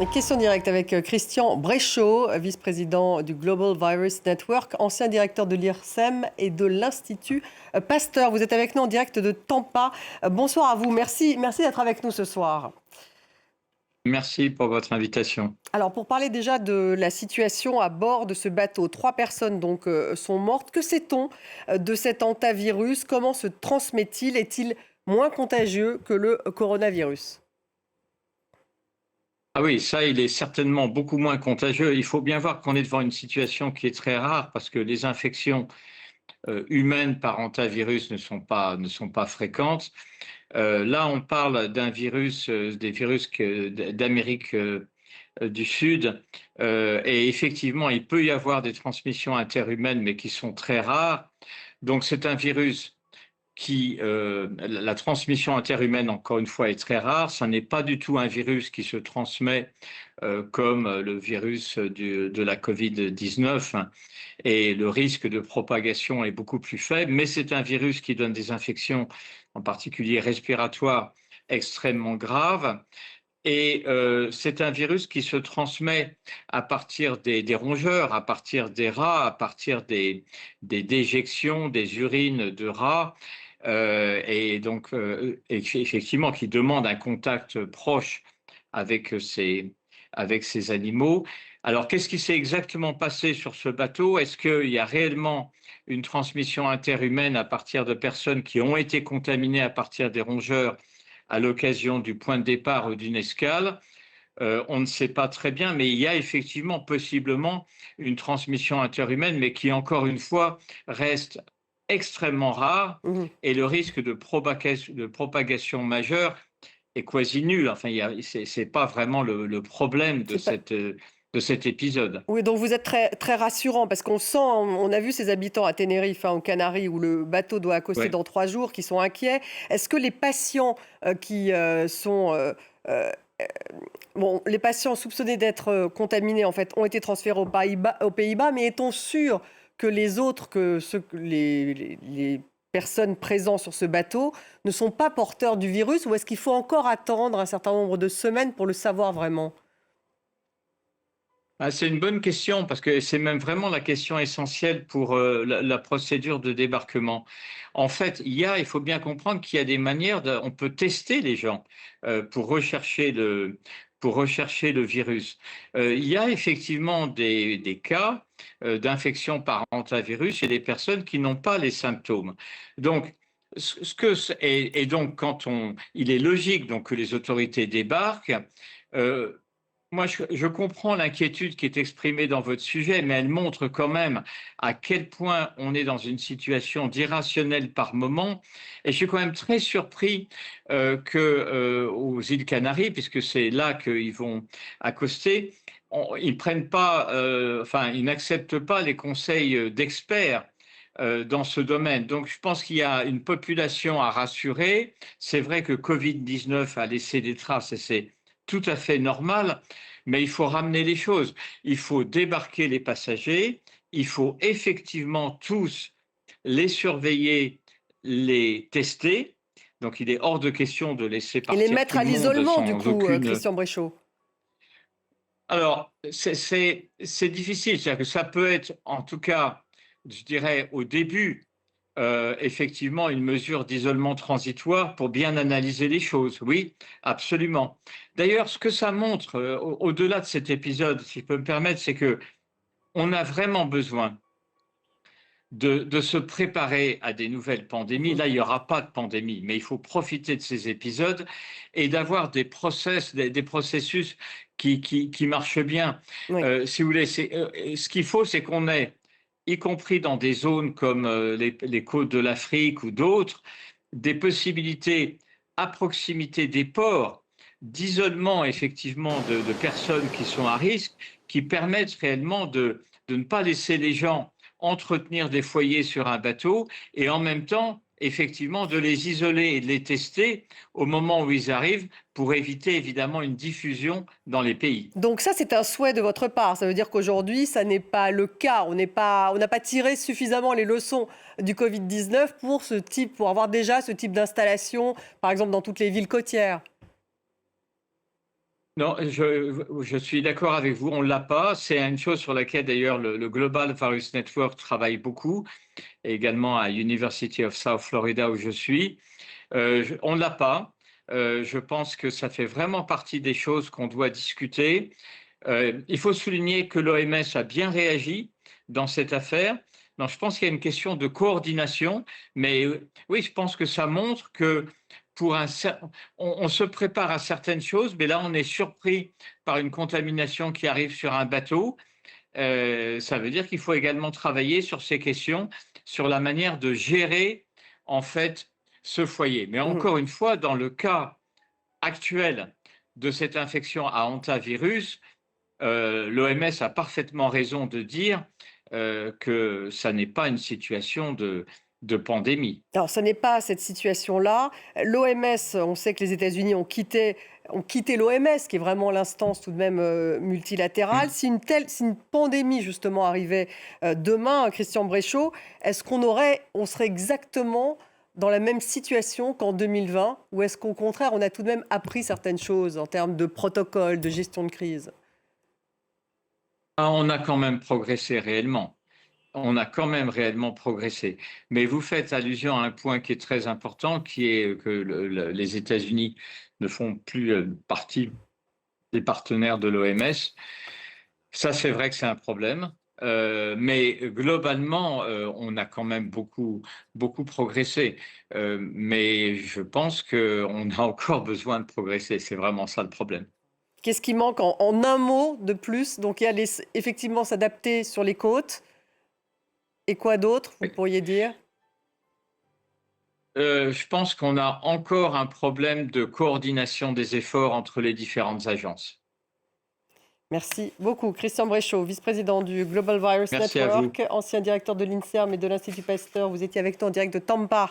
Question directe avec Christian Bréchot, vice-président du Global Virus Network, ancien directeur de l'IRSEM et de l'Institut Pasteur. Vous êtes avec nous en direct de Tampa. Bonsoir à vous. Merci d'être avec nous ce soir. Merci pour votre invitation. Alors, pour parler déjà de la situation à bord de ce bateau, 3 personnes donc sont mortes. Que sait-on de cet hantavirus? Comment se transmet-il? Est-il moins contagieux que le coronavirus? Ah oui, ça, il est certainement beaucoup moins contagieux. Il faut bien voir qu'on est devant une situation qui est très rare parce que les infections humaines par hantavirus ne sont pas fréquentes. Là, on parle d'un virus, des virus d'Amérique du Sud. Et effectivement, il peut y avoir des transmissions interhumaines, mais qui sont très rares. Donc, c'est un virus la transmission interhumaine, encore une fois, est très rare. Ce n'est pas du tout un virus qui se transmet comme le virus de la Covid-19 et le risque de propagation est beaucoup plus faible, mais c'est un virus qui donne des infections, en particulier respiratoires, extrêmement graves. Et c'est un virus qui se transmet à partir des rongeurs, à partir des rats, à partir des déjections, des urines de rats, et donc effectivement qui demande un contact proche avec avec ces animaux. Alors, qu'est-ce qui s'est exactement passé sur ce bateau? Est-ce qu'il y a réellement une transmission interhumaine à partir de personnes qui ont été contaminées à partir des rongeurs à l'occasion du point de départ ou d'une escale? On ne sait pas très bien, mais il y a effectivement possiblement une transmission interhumaine, mais qui, encore une fois, reste extrêmement rare Mhm. et le risque de propagation majeure est quasi nul. Enfin, c'est pas vraiment le problème C'est pas... de cet épisode. Oui, donc vous êtes très rassurant parce qu'on sent, on a vu ces habitants à Tenerife, aux Canaries, où le bateau doit accoster Ouais. dans 3 jours, qui sont inquiets. Est-ce que les patients qui sont... euh, bon, les patients soupçonnés d'être contaminés, en fait, ont été transférés aux Pays-Bas, mais est-on sûr que les autres, les personnes présentes sur ce bateau ne sont pas porteurs du virus, ou est-ce qu'il faut encore attendre un certain nombre de semaines pour le savoir vraiment? Ah, c'est une bonne question parce que c'est même vraiment la question essentielle pour la procédure de débarquement. En fait, il faut bien comprendre qu'il y a des manières on peut tester les gens pour pour rechercher le virus. Il y a effectivement des cas d'infection par hantavirus chez des personnes qui n'ont pas les symptômes. Donc, et donc il est logique donc que les autorités débarquent. euh, Moi, je comprends l'inquiétude qui est exprimée dans votre sujet, mais elle montre quand même à quel point on est dans une situation d'irrationnel par moment. Et je suis quand même très surpris aux îles Canaries, puisque c'est là qu'ils vont accoster, ils prennent pas, enfin, ils n'acceptent pas les conseils d'experts dans ce domaine. Donc, je pense qu'il y a une population à rassurer. C'est vrai que Covid-19 a laissé des traces et c'est tout à fait normal, mais il faut ramener les choses. Il faut débarquer les passagers, il faut effectivement tous les surveiller, les tester. Donc il est hors de question de laisser Et les partir mettre tout à le monde l'isolement, du sans coup, aucune... Christian Bréchot. Alors, c'est difficile, c'est-à-dire que ça peut être, en tout cas, je dirais, au début, effectivement une mesure d'isolement transitoire pour bien analyser les choses. Oui, absolument. D'ailleurs, ce que ça montre, au-delà de cet épisode, si je peux me permettre, c'est que on a vraiment besoin de se préparer à des nouvelles pandémies. Mhm. Là, il n'y aura pas de pandémie, mais il faut profiter de ces épisodes et d'avoir des processus qui marchent bien. Oui. Si vous voulez, ce qu'il faut, c'est qu'on ait, y compris dans des zones comme les côtes de l'Afrique ou d'autres, des possibilités à proximité des ports d'isolement effectivement de personnes qui sont à risque, qui permettent réellement de ne pas laisser les gens entretenir des foyers sur un bateau et en même temps, effectivement, de les isoler et de les tester au moment où ils arrivent pour éviter évidemment une diffusion dans les pays. Donc ça, c'est un souhait de votre part. Ça veut dire qu'aujourd'hui, ça n'est pas le cas. On n'a pas tiré suffisamment les leçons du Covid-19 pour avoir déjà ce type d'installation, par exemple dans toutes les villes côtières. Non, je suis d'accord avec vous, on ne l'a pas. C'est une chose sur laquelle d'ailleurs le Global Virus Network travaille beaucoup, et également à University of South Florida où je suis. On ne l'a pas. Je pense que ça fait vraiment partie des choses qu'on doit discuter. Il faut souligner que l'OMS a bien réagi dans cette affaire. Non, je pense qu'il y a une question de coordination, mais oui, je pense que ça montre que on se prépare à certaines choses, mais là, on est surpris par une contamination qui arrive sur un bateau. Ça veut dire qu'il faut également travailler sur ces questions, sur la manière de gérer en fait ce foyer. Mais Mhm. encore une fois, dans le cas actuel de cette infection à hantavirus, l'OMS a parfaitement raison de dire que ça n'est pas une situation de pandémie. Alors, ce n'est pas cette situation-là. L'OMS, on sait que les États-Unis ont quitté l'OMS, qui est vraiment l'instance tout de même multilatérale. Mm. Si une pandémie, justement, arrivait demain, Christian Bréchot, est-ce on serait exactement dans la même situation qu'en 2020? Ou est-ce qu'au contraire, on a tout de même appris certaines choses en termes de protocole, de gestion de crise? Ah, on a quand même progressé réellement. On a quand même réellement progressé. Mais vous faites allusion à un point qui est très important, qui est que les États-Unis ne font plus partie des partenaires de l'OMS. Ça, c'est vrai que c'est un problème. Mais globalement, on a quand même beaucoup progressé. Mais je pense qu'on a encore besoin de progresser. C'est vraiment ça le problème. Qu'est-ce qui manque en un mot de plus? Donc, il y a effectivement s'adapter sur les côtes. Et quoi d'autre, vous Oui. pourriez dire? Je pense qu'on a encore un problème de coordination des efforts entre les différentes agences. Merci beaucoup. Christian Bréchot, vice-président du Global Virus Merci à vous. Network, ancien directeur de l'INSERM et de l'Institut Pasteur. Vous étiez avec nous en direct de Tampa.